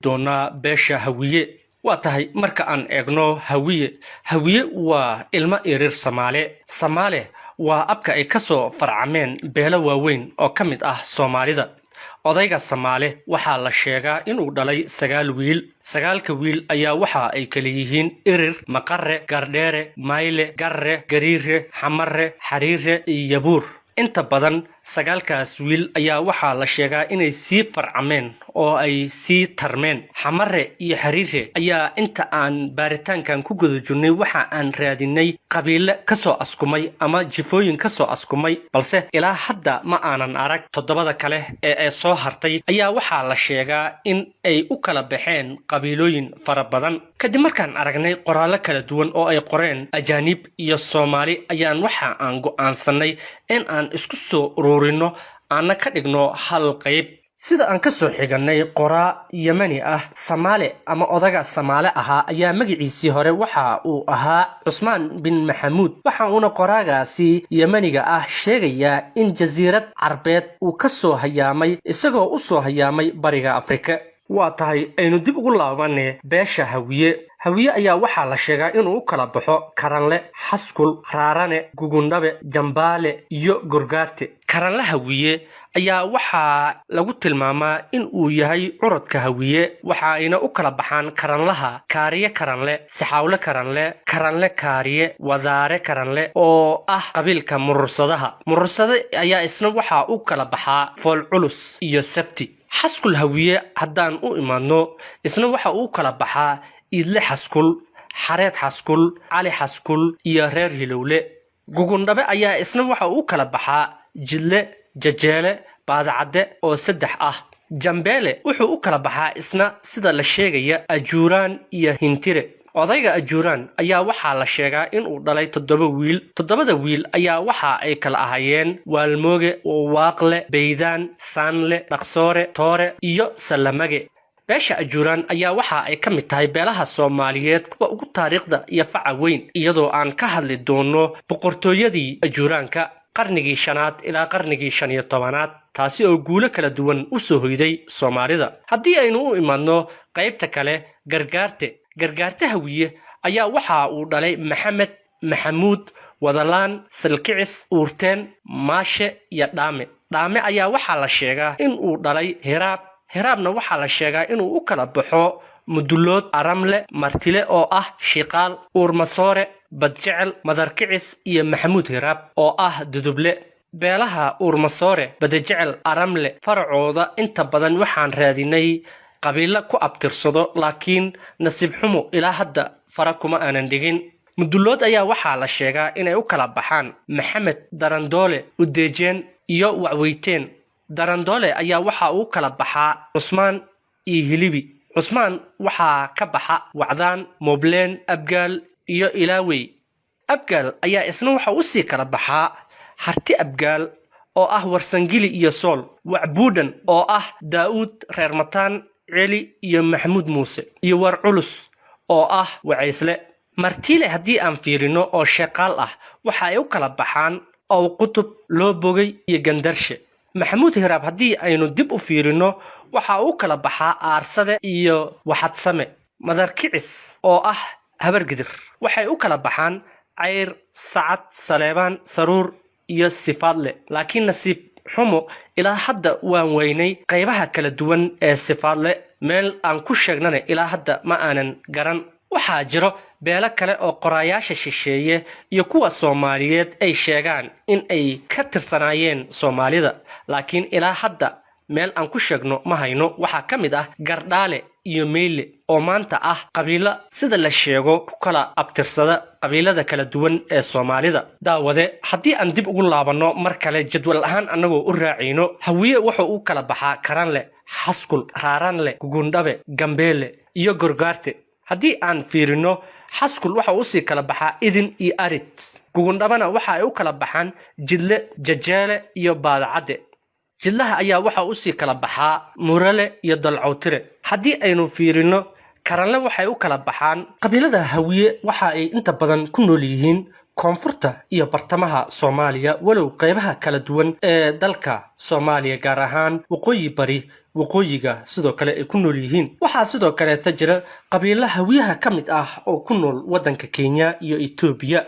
doonaa beesha hawiye waa tahay marka aan eegno hawiye waa ilmo ereer Soomaale waa abka ay ka soo farcameen beelo waaweyn oo ka mid ah Soomaalida odayga Soomaale waxa la sheegaa inuu dhalay 9 wiil 9 wiil ayaa waxa ay kala yihiin ereer maqarre gardheere mayle garre gariire xamarre xariire iyo yabuur inta badan 9kaas wiil ayaa waxa la sheegaa inay sii farcameen oo ay sii tarmeen xamarre iyo xariire ayaa inta aan baaritaankan ku guda jirnay waxa aan raadinay qabiile ka soo askumay ama jifooyin ka soo askumay balse ilaa hadda ma aanan arag toddobada kale ee soo hartay ayaa waxa la sheegaa in ay u kala baxeen qabiilooyin fara badan kadib markaan aragnay qoraallo kala duwan oo ay qoreen ajaanib iyo Soomaali ayaan waxa aan go'aansanay in aan isku soo ururino aan ka dhigno hal qayb sida aan ka soo xiganay qoraa Yemeni ah Soomaali ama odaga Soomaali ahaa ayaa magaciisii hore waxa uu ahaa Cusmaan bin Maxamuud waxa uu qoraagaasi Yemeniga ah sheegaya in jasiirad Carbeed uu ka soo hayaamay isagoo u soo hayaamay bariga Afrika waa tahay aynu dib ugu laabanay beesha hawiye ayaa waxa la sheegaa inuu u kala baxo karanle xaskul raarane gugundhabe jambaale iyo gorgaarte karanle hawiye ayaa waxa lagu tilmaamaa in uu yahay curadka hawiye waxa ayna u kala baxaan karanlaha kaariye karanle saxawle karanle kaariye wadaare karanle oo ah qabiilka murursada ayaa isna waxa u kala baxaa fool culus iyo sabti xaskul hawiye haddaan u imaadno isna waxa uu kala baxaa idle xaskul xareed xaskul cali xaskul iyo reer hilowle gugundhabe ayaa isna waxa uu kala baxaa jidle jajeele baadacade oo 3 ah jambeele wuxuu u kala baxaa isna sida la sheegaya ajuuraan iyo hintire odayga ajuuraan ayaa waxa la sheegaa inuu dhalay 7 wiil 7 wiil ayaa waxa ay kala ahayeen waalmooge waaqle beydaan saanle dhaqsoore toore iyo salamage beesha ajuuraan ayaa waxa ay ka mid tahay beelaha Soomaaliyeed kuwa ugu taariikhda iyo faca weyn iyadoo aan ka hadli doono boqortooyadii ajuuraanka qarnigii 5aad ilaa qarnigii 15aad taasi oo guulo kala duwan u soo hoyday Soomaalida haddii aynu u imaadno qaybta kale gargaarte hawiye ayaa waxa uu dhalay Maxamed Maxamuud wadalaan salkicis uurteen maashe iyo dhaame ayaa waxa la sheegaa in uu dhalay hiraabna waxa la sheegaa inuu u kala baxo mudulood aramle martile oo ah shiqaal uurmasoore badjecel madarkicis iyo Maxamuud hiraab oo ah duduble beelaha uurmasoore badjecel aramle faracooda inta badan waxaan raadinay qabiilo ku abtirsado laakiin nasiib xumo ilaa hadda fara kuma aanan dhigin mudulood ayaa waxa la sheegaa inay u kala baxaan Maxamed darandoole udeejeen iyo wacweyteen darandoole ayaa waxa uu kala baxaa Cusmaan iyo Hilibi Cusmaan waxa ka baxa wacdaan mobleen abgaal iyo ilaawey abgaal ayaa isna waxa uu sii kala baxaa harti abgaal oo ah warsangili iyo sool wacbuudan oo ah daawud reer mataan celi iyo Maxamuud Muuse iyo war culus oo ah wacaysle martile haddii aan fiirino oo shaqaal ah waxa ay u kala baxaan oo qutub loo bogay iyo gandarshe Maxamuud hiraab haddii aynu dib u fiirino waxa uu kala baxaa aarsade iyo waxadsame madarkicis oo ah habargidir waxay u kala baxaan cayr sacad saleebaan saruur iyo sifaadle laakiin nasiib xumo ilaa hadda waan weynay qaybaha kala duwan ee sifaadle meel aan ku sheegnana ilaa hadda ma aanan garan waxaa jiro beelo kale oo qoraayaasha shisheeye iyo kuwa Soomaaliyeed ay sheegaan in ay ka tirsanaayeen Soomaalida laakiin ilaa hadda meel aan ku sheegno ma hayno waxa ka mid ah gardhaale iyo meyle oo maanta ah qabiilo sida la sheego ku kala abtirsada qabiilada kala duwan ee Soomaalida daawade haddii aan dib ugu laabano mar kale jadwal ahaan anagoo u raacino hawiye wuxuu u kala baxaa karanle xaskul raaranle gugundhabe gambeele iyo gorgaarte haddii aan fiirino xaskul waxa uu sii kala baxaa idin iyo arid gugundhabana waxa ay u kala baxaan jidle jajeele iyo baadacade jidlaha ayaa waxa uu sii kala baxaa murale iyo dalcowtire haddii aynu fiirino karanle waxay u kala baxaan qabiilada hawiye waxa ay inta badan ku nool yihiin koonfurta iyo bartamaha Soomaaliya walow qaybaha kala duwan ee dalka Soomaaliya gaar ahaan waqooyi bari waqooyiga sidoo kale ay ku nool yihiin waxaa sidoo kale jira qabiilo hawiyaha ka mid ah oo ku nool waddanka Kenya iyo Ethiopia